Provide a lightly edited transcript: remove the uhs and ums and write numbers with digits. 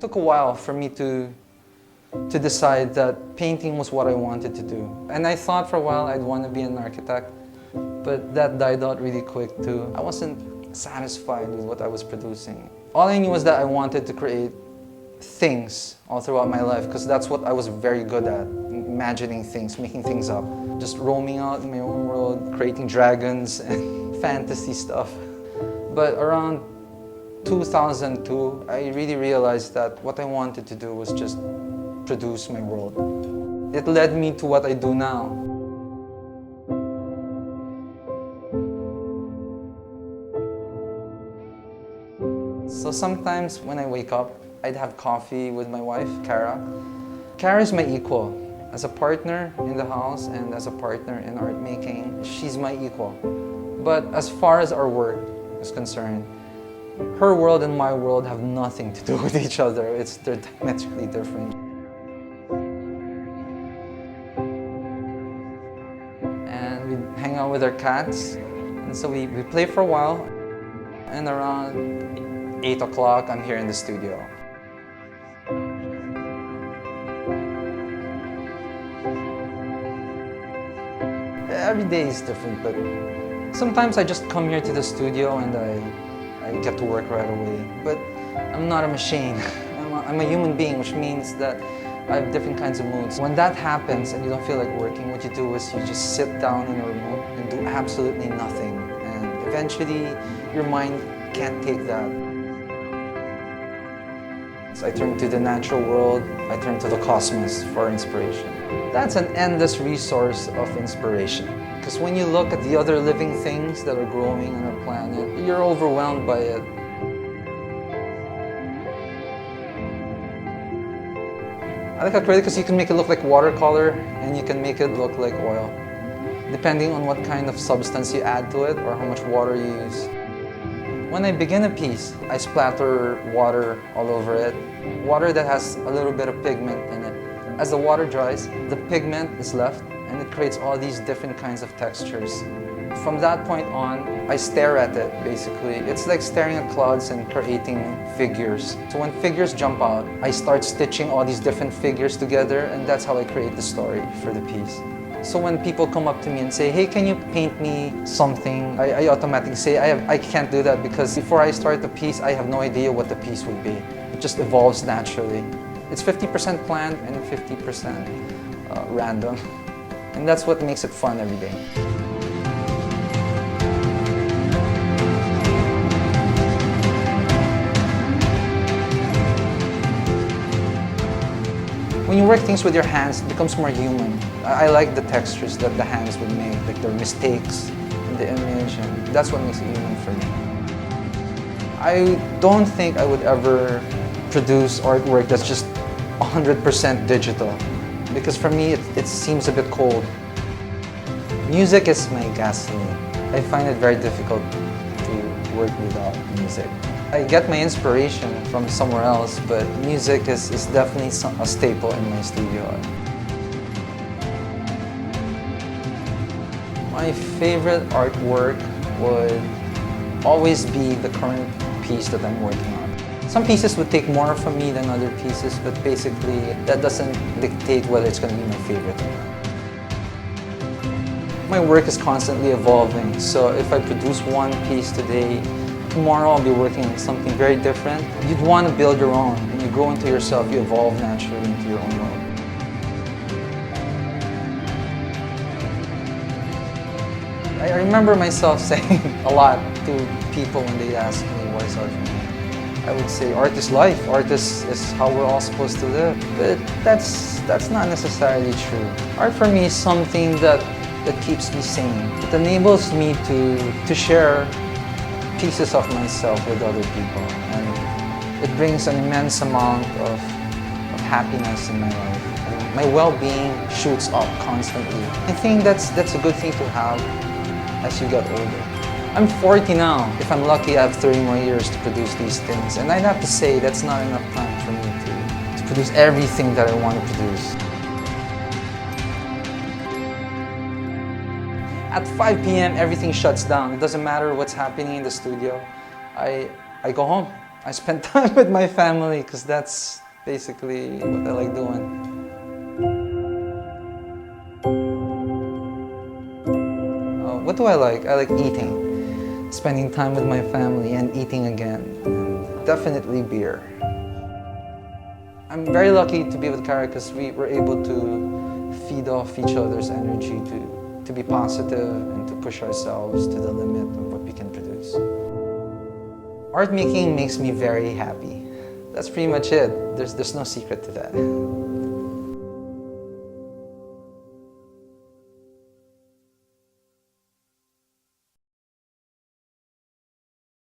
took a while for me to decide that painting was what I wanted to do. And I thought for a while I'd want to be an architect, but that died out really quick too. I wasn't satisfied with what I was producing. All I knew was that I wanted to create things all throughout my life, because that's what I was very good at, imagining things, making things up, just roaming out in my own world, creating dragons and fantasy stuff. But around 2002, I really realized that what I wanted to do was just produce my world. It led me to what I do now. So sometimes when I wake up, I'd have coffee with my wife, Kara. Kara is my equal. As a partner in the house and as a partner in art making, she's my equal. But as far as our work is concerned, her world and my world have nothing to do with each other. They're diametrically different. And we hang out with our cats. And so we play for a while. And around 8 o'clock, I'm here in the studio. Every day is different, but sometimes I just come here to the studio and I get to work right away. But I'm not a machine. I'm a human being, which means that I have different kinds of moods. When that happens and you don't feel like working, what you do is you just sit down in a room and do absolutely nothing. And eventually, your mind can't take that. So I turn to the natural world, I turn to the cosmos for inspiration. That's an endless resource of inspiration. Because when you look at the other living things that are growing on our planet, you're overwhelmed by it. I like acrylic because you can make it look like watercolor and you can make it look like oil, depending on what kind of substance you add to it or how much water you use. When I begin a piece, I splatter water all over it, water that has a little bit of pigment in it. As the water dries, the pigment is left and it creates all these different kinds of textures. From that point on, I stare at it, basically. It's like staring at clouds and creating figures. So when figures jump out, I start stitching all these different figures together, and that's how I create the story for the piece. So when people come up to me and say, hey, can you paint me something? I automatically say, I can't do that, because before I start the piece, I have no idea what the piece would be. It just evolves naturally. It's 50% planned and 50% random. And that's what makes it fun every day. When you work things with your hands, it becomes more human. I like the textures that the hands would make, like the mistakes in the image, and that's what makes it human for me. I don't think I would ever produce artwork that's just 100% digital, because for me it seems a bit cold. Music is my gasoline. I find it very difficult to work without music. I get my inspiration from somewhere else, but music is definitely a staple in my studio. My favorite artwork would always be the current piece that I'm working on. Some pieces would take more from me than other pieces, but basically that doesn't dictate whether it's going to be my favorite or not. My work is constantly evolving, so if I produce one piece today, tomorrow I'll be working on something very different. You'd want to build your own, and you grow into yourself, you evolve naturally into your own world. I remember myself saying a lot to people when they ask me what is art for me. I would say art is life, art is how we're all supposed to live. But that's not necessarily true. Art for me is something that keeps me sane. It enables me to share pieces of myself with other people, and it brings an immense amount of happiness in my life. My well-being shoots up constantly. I think that's a good thing to have as you get older. I'm 40 now. If I'm lucky, I have 30 more years to produce these things, and I'd have to say that's not enough time for me to produce everything that I want to produce. At 5 p.m., everything shuts down. It doesn't matter what's happening in the studio. I go home. I spend time with my family because that's basically what I like doing. What do I like? I like eating, spending time with my family and eating again, and definitely beer. I'm very lucky to be with Kara because we were able to feed off each other's energy to be positive and to push ourselves to the limit of what we can produce. Art making makes me very happy. That's pretty much it. There's no secret to that.